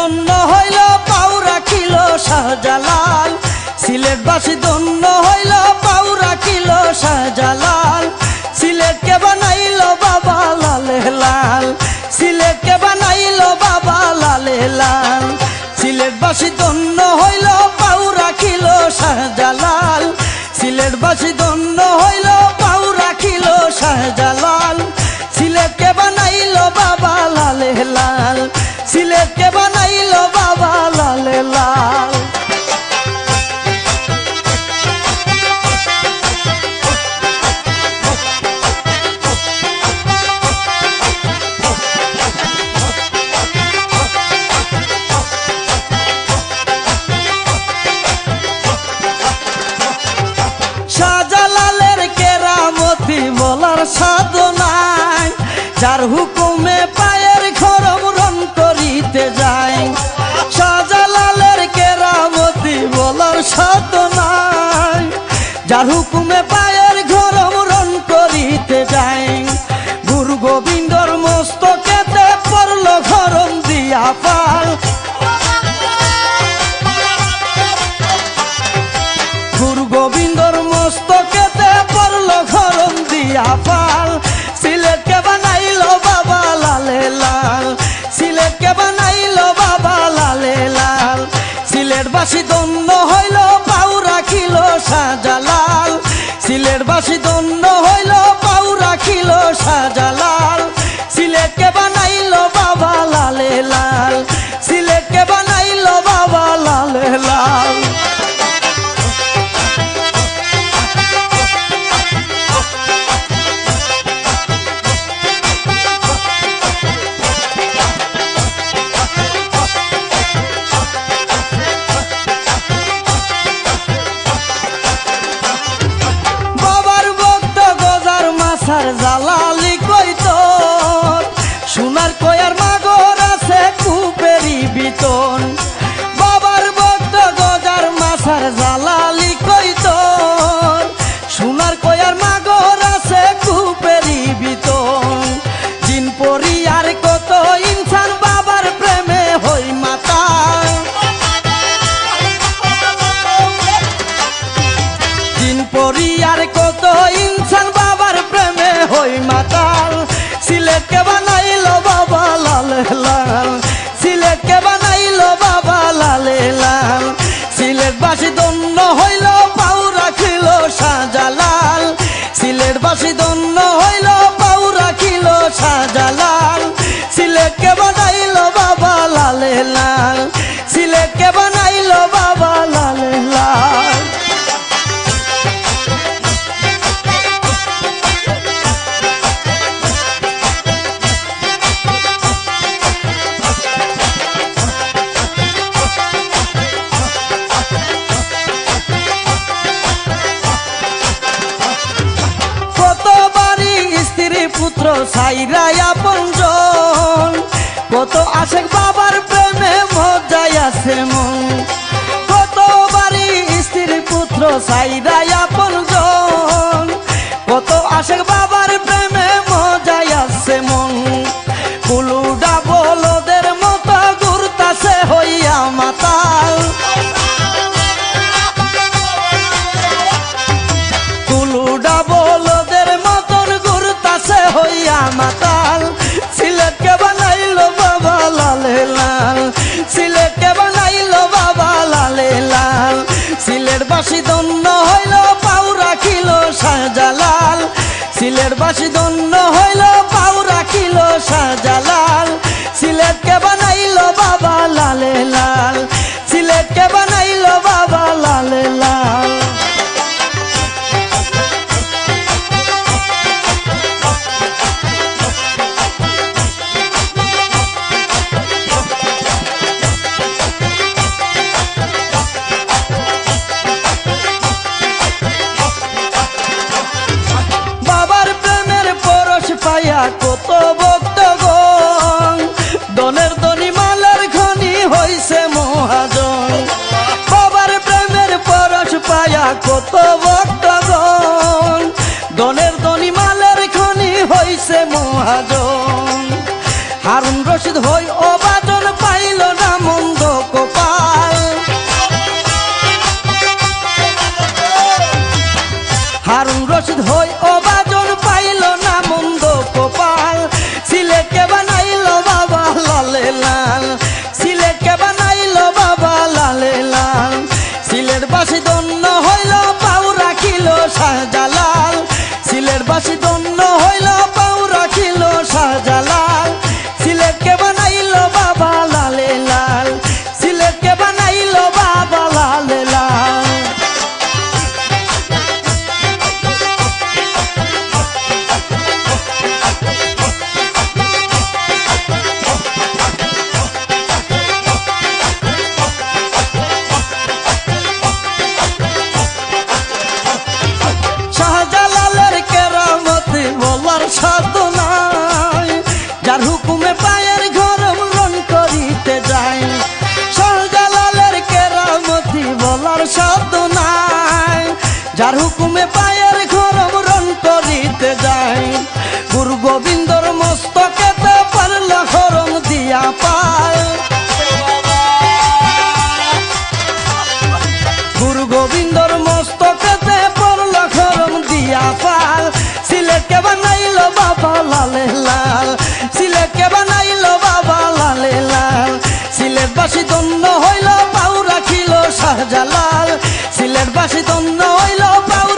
ধন্য হইল পাউ রাখিল শাহজালাল, সিলেটবাসী ধন্য হইল পাউ রাখিল শাহজালাল। সিলেটকে বানাইল বাবা লালে লাল, সিলেটকে বানাইল বাবা লালে লাল। সিলেটবাসী ধন্য হইল পাউ রাখিল শাহজালাল, সিলেটবাসী ধন্য হইল পাউ রাখিল শাহজালাল। সিলেটকে বানাইল বাবা লালে লাল, সিলেটকে বানাইল বাবা লালে লাল। শাহজালালের কেরামতি বলার সাধনায়, যার হুকুমে পায়ের খরম রং করিতে যায়। শাহজালালের কেরামতি বলার সাধনায়, যার হুকুমে পায়ের খরম রং করিতে যায়। গুরু গোবিন্দর মস্তকেতে পড়ল খরম দিয়া পাল, গুরু গোবিন্দর মস্তকেতে পড়ল খরম দিয়া পাল। সিলেটকে বানাইল বাবা লালে লাল, সিলেটকে বানাইল বাবা লালে লাল। সিলেটবাসী ধন্য হইল পাউ রাখিল শাহজালাল, সিলেটবাসী ধন্য হইল পাউ রাখিল শাহজালাল। সিলেটকে বানাইল বাবা লালে লাল, সিলেটকে বানাইল বাবা লালে লাল। জালালি কইত সোনার কয়ার মাগর আছে কুপেরি বিতন। বাবার ভক্ত গজার মাছার জালালি কইত সোনার কয়ার মাগর আছে কুপেরি বিতন। জিন পরি আর কত ইনসান বাবার প্রেমে হই মাতাল, জিন পরি আর কত ইনসান বাবার প্রেমে হই মাতাল। সিলেটকে বানাইল বাবা লালে লাল, সিলেটকে বানাইল বাবা লালে লাল। সিলেটবাসী ধন্য হইল পাউ রাখিল শাহজালাল, সিলেটবাসী ধন্য হইল পাউ রাখিল শাহজালাল। সিলেটকে বানাইল বাবা লালে লাল, সিলেটকে বানাইল বাবা লালে লাল। পুত্র সাইরাই আপনজন, কত আশেক বাবার প্রেমে মজায় আছে মন। কত বাড়ি স্ত্রীর পুত্র সাইরাই আপনজন, কত আশেক বাবার প্রেমে মজায় আছে মন। কুলুডা বলদের মতো ঘুরতাছে হইয়া মাতাল, কুলুডা বলদের মতন ঘুরতাছে হইয়া মাতাল। সিলেটকে বানাইল বাবা লালে লাল, সিলেটকে বানাইল বাবা লালে লাল। সিলেটবাসী ধন্য হইল পাউ রাখিল শাহজালাল, সিলেটবাসী ধন্য হইল পাউ রাখিল শাহজালাল। সিলেটকে বানাইল বাবা লালে লাল, সিলেটকে বানাইল বাবা লালে লাল। কত ভক্তগণ দনের ধনী মালের খনি হইছে মহাজন। বাবার প্রেমের পরশ পায়া কত ভক্তগণ দনের ধনী মালের খনি হইছে মহাজন। হারুন রশিদ হই অবাজন পাইল না মন যার হুকুমে পায়ের খরম রণ করিতে যায় গুরু গোবিন্দর মস্তকেতে পারল খরম দিয়া পায় গুরু গোবিন্দর মস্তকেতে পড়ল খরম দিয়া পাল সিলেটকে বানাইল বাবা লালে লাল সিলেটকে বানাইল বাবা লালে লাল সিলেটবাসী ধন্য হইল পাউ রাখিল শাহজালাল সিলেটবাসী ধন্য হইল পাউ